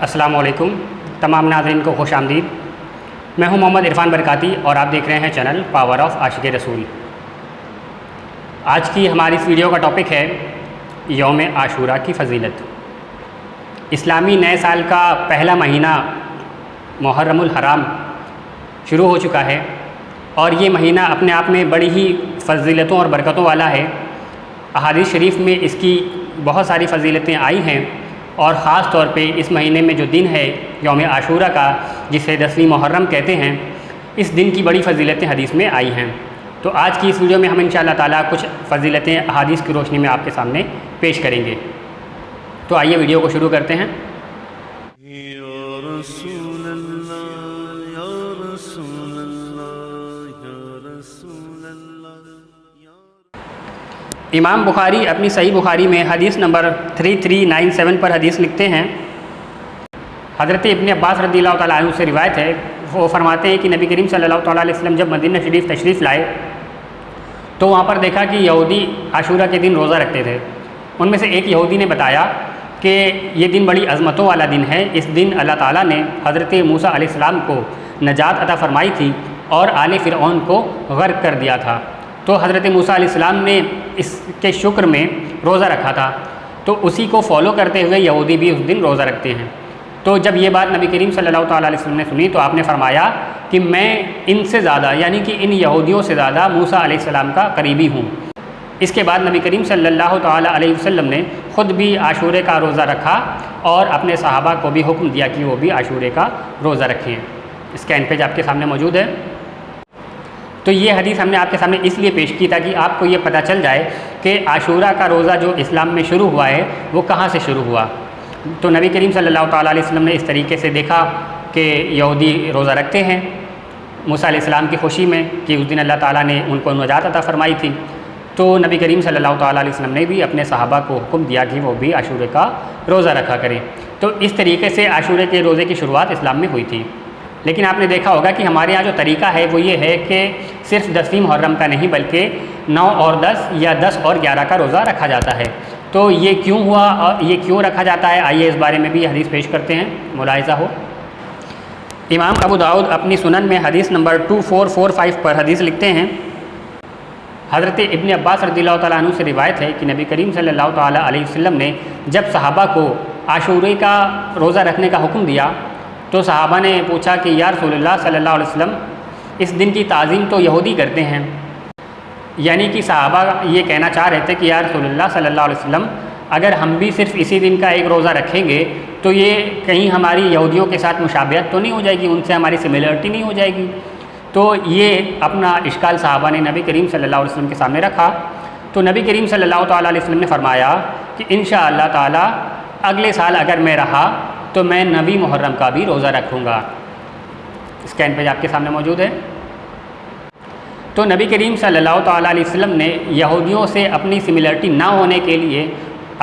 السلام علیکم تمام ناظرین کو خوش آمدید۔ میں ہوں محمد عرفان برکاتی اور آپ دیکھ رہے ہیں چینل پاور آف عاشق رسول۔ آج کی ہماری اس ویڈیو کا ٹاپک ہے یوم عاشورہ کی فضیلت۔ اسلامی نئے سال کا پہلا مہینہ محرم الحرام شروع ہو چکا ہے اور یہ مہینہ اپنے آپ میں بڑی ہی فضیلتوں اور برکتوں والا ہے۔ احادیث شریف میں اس کی بہت ساری فضیلتیں آئی ہیں اور خاص طور پہ اس مہینے میں جو دن ہے یوم عاشورہ کا، جسے 10ویں محرم کہتے ہیں، اس دن کی بڑی فضیلتیں حدیث میں آئی ہیں۔ تو آج کی اس ویڈیو میں ہم انشاءاللہ تعالیٰ کچھ فضیلتیں احادیث کی روشنی میں آپ کے سامنے پیش کریں گے۔ تو آئیے ویڈیو کو شروع کرتے ہیں۔ امام بخاری اپنی صحیح بخاری میں حدیث نمبر 3397 پر حدیث لکھتے ہیں۔ حضرت ابن عباس رضی اللہ تعالیٰ عنہ سے روایت ہے، وہ فرماتے ہیں کہ نبی کریم صلی اللہ تعالیٰ علیہ وسلم جب مدینہ شریف تشریف لائے تو وہاں پر دیکھا کہ یہودی عاشورہ کے دن روزہ رکھتے تھے۔ ان میں سے ایک یہودی نے بتایا کہ یہ دن بڑی عظمتوں والا دن ہے، اس دن اللہ تعالیٰ نے حضرت موسیٰ علیہ السلام کو نجات عطا فرمائی تھی اور آل فرعون کو غرق کر دیا تھا۔ تو حضرت موسیٰ علیہ السلام نے اس کے شکر میں روزہ رکھا تھا، تو اسی کو فالو کرتے ہوئے یہودی بھی اس دن روزہ رکھتے ہیں۔ تو جب یہ بات نبی کریم صلی اللہ تعالیٰ علیہ وسلم نے سنی تو آپ نے فرمایا کہ میں ان سے زیادہ، یعنی کہ ان یہودیوں سے زیادہ موسیٰ علیہ السلام کا قریبی ہوں۔ اس کے بعد نبی کریم صلی اللہ تعالیٰ علیہ وسلم نے خود بھی عاشورے کا روزہ رکھا اور اپنے صحابہ کو بھی حکم دیا کہ وہ بھی عاشورے کا روزہ رکھیں۔ اس کا پیج آپ کے سامنے موجود ہے۔ تو یہ حدیث ہم نے آپ کے سامنے اس لیے پیش کی تاکہ آپ کو یہ پتہ چل جائے کہ عاشورہ کا روزہ جو اسلام میں شروع ہوا ہے وہ کہاں سے شروع ہوا۔ تو نبی کریم صلی اللہ تعالیٰ علیہ وسلم نے اس طریقے سے دیکھا کہ یہودی روزہ رکھتے ہیں موسیٰ علیہ السلام کی خوشی میں کہ اس دن اللہ تعالیٰ نے ان کو نجات عطا فرمائی تھی، تو نبی کریم صلی اللہ تعالیٰ علیہ وسلم نے بھی اپنے صحابہ کو حکم دیا کہ وہ بھی عاشورے کا روزہ رکھا کریں۔ تو اس طریقے سے عاشورے کے روزے کی شروعات اسلام میں ہوئی تھی۔ لیکن آپ نے دیکھا ہوگا کہ ہمارے یہاں جو طریقہ ہے وہ یہ ہے کہ صرف 10ویں محرم کا نہیں بلکہ 9 اور 10 یا 10 اور 11 کا روزہ رکھا جاتا ہے۔ تو یہ کیوں ہوا اور یہ کیوں رکھا جاتا ہے، آئیے اس بارے میں بھی حدیث پیش کرتے ہیں، ملاحظہ ہو۔ امام ابو داؤد اپنی سنن میں حدیث نمبر 2445 پر حدیث لکھتے ہیں۔ حضرت ابن عباس رضی اللہ تعالیٰ عنہ سے روایت ہے کہ نبی کریم صلی اللہ تعالیٰ علیہ وسلم نے جب صحابہ کو عاشورے کا روزہ رکھنے کا حکم دیا تو صحابہ نے پوچھا کہ یا رسول اللہ صلی اللہ علیہ وسلم، اس دن کی تعظیم تو یہودی کرتے ہیں، یعنی کہ صحابہ یہ کہنا چاہ رہے تھے کہ یا رسول اللہ صلی اللہ علیہ وسلم، اگر ہم بھی صرف اسی دن کا ایک روزہ رکھیں گے تو یہ کہیں ہماری یہودیوں کے ساتھ مشابہت تو نہیں ہو جائے گی، ان سے ہماری سملرٹی نہیں ہو جائے گی۔ تو یہ اپنا اشکال صحابہ نے نبی کریم صلی اللہ علیہ وسلم کے سامنے رکھا۔ تو نبی کریم صلی اللہ تعالیٰ علیہ وسلم نے فرمایا کہ انشاءاللہ تعالیٰ اگلے سال اگر میں رہا تو میں 9ویں محرم کا بھی روزہ رکھوں گا۔ اسکین پیج آپ کے سامنے موجود ہے۔ تو نبی کریم صلی اللہ تعالیٰ علیہ وسلم نے یہودیوں سے اپنی سملرٹی نہ ہونے کے لیے،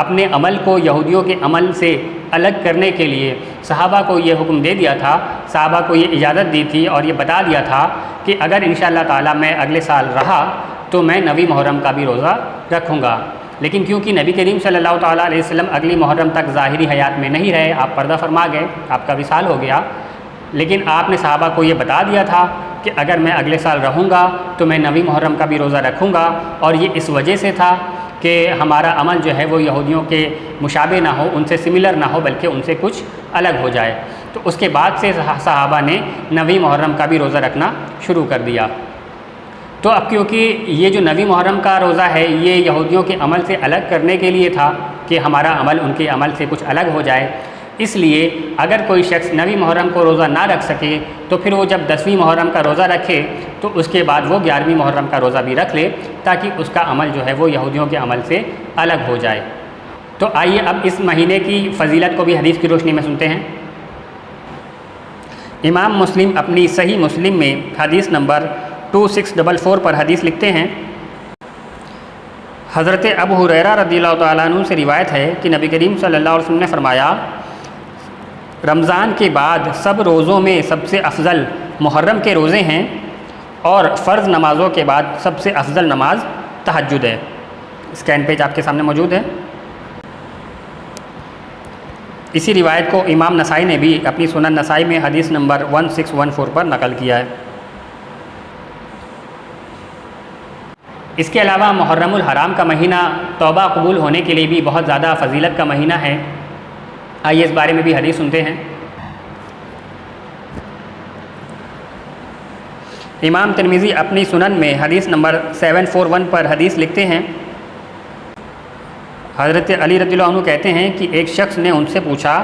اپنے عمل کو یہودیوں کے عمل سے الگ کرنے کے لیے صحابہ کو یہ حکم دے دیا تھا، صحابہ کو یہ اجازت دی تھی اور یہ بتا دیا تھا کہ اگر انشاءاللہ تعالیٰ میں اگلے سال رہا تو میں 9ویں محرم کا بھی روزہ رکھوں گا۔ لیکن کیونکہ نبی کریم صلی اللہ تعالیٰ علیہ وسلم اگلی محرم تک ظاہری حیات میں نہیں رہے، آپ پردہ فرما گئے، آپ کا وصال ہو گیا، لیکن آپ نے صحابہ کو یہ بتا دیا تھا کہ اگر میں اگلے سال رہوں گا تو میں 9ویں محرم کا بھی روزہ رکھوں گا، اور یہ اس وجہ سے تھا کہ ہمارا عمل جو ہے وہ یہودیوں کے مشابہ نہ ہو، ان سے سملر نہ ہو بلکہ ان سے کچھ الگ ہو جائے۔ تو اس کے بعد سے صحابہ نے 9ویں محرم کا بھی روزہ رکھنا شروع کر دیا۔ تو اب کیونکہ یہ جو 9ویں محرم کا روزہ ہے یہ یہودیوں کے عمل سے الگ کرنے کے لیے تھا کہ ہمارا عمل ان کے عمل سے کچھ الگ ہو جائے، اس لیے اگر کوئی شخص 9ویں محرم کو روزہ نہ رکھ سکے تو پھر وہ جب 10ویں محرم کا روزہ رکھے تو اس کے بعد وہ 11ویں محرم کا روزہ بھی رکھ لے تاکہ اس کا عمل جو ہے وہ یہودیوں کے عمل سے الگ ہو جائے۔ تو آئیے اب اس مہینے کی فضیلت کو بھی حدیث کی روشنی میں سنتے ہیں۔ امام مسلم اپنی صحیح مسلم میں حدیث نمبر 2644 پر حدیث لکھتے ہیں۔ حضرت ابو ہریرہ رضی اللہ تعالیٰ عنہ سے روایت ہے کہ نبی کریم صلی اللہ علیہ وسلم نے فرمایا، رمضان کے بعد سب روزوں میں سب سے افضل محرم کے روزے ہیں اور فرض نمازوں کے بعد سب سے افضل نماز تہجد ہے۔ اسکین پیج آپ کے سامنے موجود ہے۔ اسی روایت کو امام نسائی نے بھی اپنی سنن نسائی میں حدیث نمبر 1614 پر نقل کیا ہے۔ اس کے علاوہ محرم الحرام کا مہینہ توبہ قبول ہونے کے لیے بھی بہت زیادہ فضیلت کا مہینہ ہے۔ آئیے اس بارے میں بھی حدیث سنتے ہیں۔ امام ترمذی اپنی سنن میں حدیث نمبر 741 پر حدیث لکھتے ہیں، حضرت علی رضی اللہ عنہ کہتے ہیں کہ ایک شخص نے ان سے پوچھا،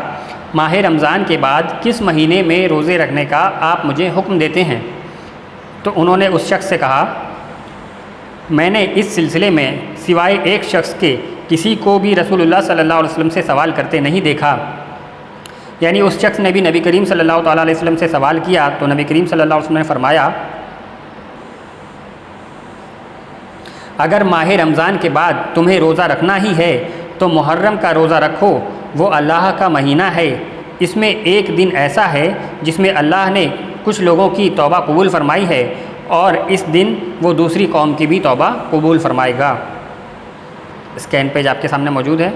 ماہ رمضان کے بعد کس مہینے میں روزے رکھنے کا آپ مجھے حکم دیتے ہیں؟ تو انہوں نے اس شخص سے کہا، میں نے اس سلسلے میں سوائے ایک شخص کے کسی کو بھی رسول اللہ صلی اللہ علیہ وسلم سے سوال کرتے نہیں دیکھا۔ یعنی اس شخص نے بھی نبی کریم صلی اللہ تعالیٰ علیہ وسلم سے سوال کیا تو نبی کریم صلی اللہ علیہ وسلم نے فرمایا، اگر ماہ رمضان کے بعد تمہیں روزہ رکھنا ہی ہے تو محرم کا روزہ رکھو، وہ اللہ کا مہینہ ہے، اس میں ایک دن ایسا ہے جس میں اللہ نے کچھ لوگوں کی توبہ قبول فرمائی ہے اور اس دن وہ دوسری قوم کی بھی توبہ قبول فرمائے گا۔ اسکین پیج آپ کے سامنے موجود ہے۔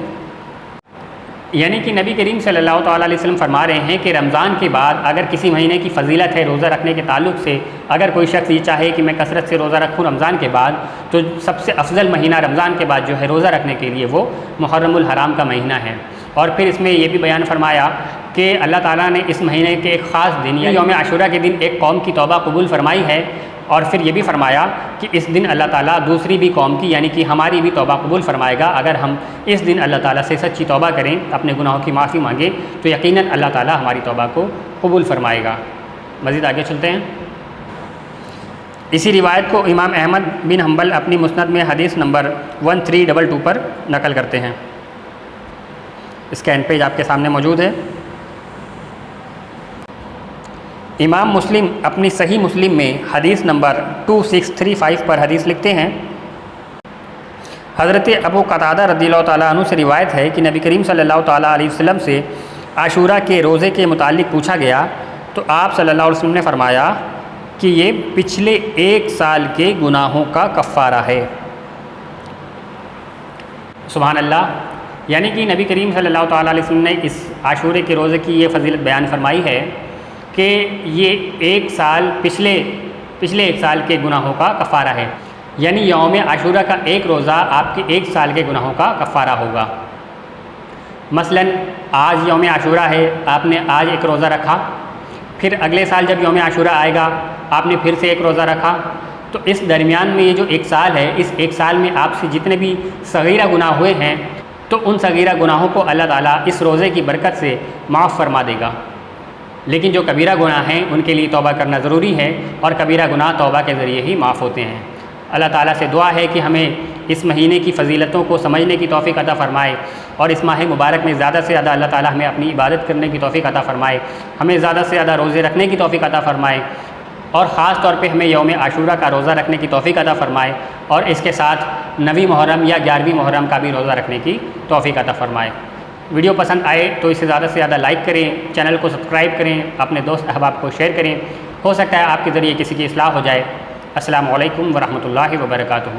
یعنی کہ نبی کریم صلی اللہ تعالیٰ علیہ وسلم فرما رہے ہیں کہ رمضان کے بعد اگر کسی مہینے کی فضیلت ہے روزہ رکھنے کے تعلق سے، اگر کوئی شخص یہ چاہے کہ میں کثرت سے روزہ رکھوں رمضان کے بعد، تو سب سے افضل مہینہ رمضان کے بعد جو ہے روزہ رکھنے کے لیے وہ محرم الحرام کا مہینہ ہے۔ اور پھر اس میں یہ بھی بیان فرمایا کہ اللہ تعالیٰ نے اس مہینے کے ایک خاص دن یا یوم عاشورہ کے دن ایک قوم کی توبہ قبول فرمائی ہے، اور پھر یہ بھی فرمایا کہ اس دن اللہ تعالیٰ دوسری بھی قوم کی یعنی کہ ہماری بھی توبہ قبول فرمائے گا۔ اگر ہم اس دن اللہ تعالیٰ سے سچی توبہ کریں، اپنے گناہوں کی معافی مانگیں، تو یقیناً اللہ تعالیٰ ہماری توبہ کو قبول فرمائے گا۔ مزید آگے چلتے ہیں۔ اسی روایت کو امام احمد بن حنبل اپنی مسند میں حدیث نمبر 1322 پر نقل کرتے ہیں۔ اسکین پیج آپ کے سامنے موجود ہے۔ امام مسلم اپنی صحیح مسلم میں حدیث نمبر 2635 پر حدیث لکھتے ہیں، حضرت ابو قتادہ رضی اللہ تعالیٰ عنہ سے روایت ہے کہ نبی کریم صلی اللہ تعالیٰ علیہ وسلم سے عاشورہ کے روزے کے متعلق پوچھا گیا تو آپ صلی اللہ علیہ وسلم نے فرمایا کہ یہ پچھلے ایک سال کے گناہوں کا کفارہ ہے۔ سبحان اللہ۔ یعنی کہ نبی کریم صلی اللہ تعالیٰ علیہ وسلم نے اس عاشورے کے روزے کی یہ فضیلت بیان فرمائی ہے کہ یہ ایک سال پچھلے ایک سال کے گناہوں کا کفارہ ہے، یعنی یوم عاشورہ کا ایک روزہ آپ کے ایک سال کے گناہوں کا کفارہ ہوگا۔ مثلا آج یوم عاشورہ ہے، آپ نے آج ایک روزہ رکھا، پھر اگلے سال جب یوم عاشورہ آئے گا آپ نے پھر سے ایک روزہ رکھا، تو اس درمیان میں یہ جو ایک سال ہے، اس ایک سال میں آپ سے جتنے بھی صغیرہ گناہ ہوئے ہیں تو ان صغیرہ گناہوں کو اللہ تعالیٰ اس روزے کی برکت سے معاف فرما دے گا۔ لیکن جو کبیرہ گناہ ہیں ان کے لیے توبہ کرنا ضروری ہے، اور کبیرہ گناہ توبہ کے ذریعے ہی معاف ہوتے ہیں۔ اللہ تعالیٰ سے دعا ہے کہ ہمیں اس مہینے کی فضیلتوں کو سمجھنے کی توفیق عطا فرمائے، اور اس ماہ مبارک میں زیادہ سے زیادہ اللہ تعالیٰ ہمیں اپنی عبادت کرنے کی توفیق عطا فرمائے، ہمیں زیادہ سے زیادہ روزے رکھنے کی توفیق عطا فرمائے، اور خاص طور پہ ہمیں یوم عاشورہ کا روزہ رکھنے کی توفیق عطا فرمائے، اور اس کے ساتھ 9ویں محرم یا 11ویں محرم کا بھی روزہ رکھنے کی توفیق عطا فرمائے۔ ویڈیو پسند آئے تو اسے زیادہ سے زیادہ لائک کریں، چینل کو سبسکرائب کریں، اپنے دوست احباب کو شیئر کریں، ہو سکتا ہے آپ کے ذریعے کسی کی اصلاح ہو جائے۔ السلام علیکم ورحمۃ اللہ وبرکاتہ۔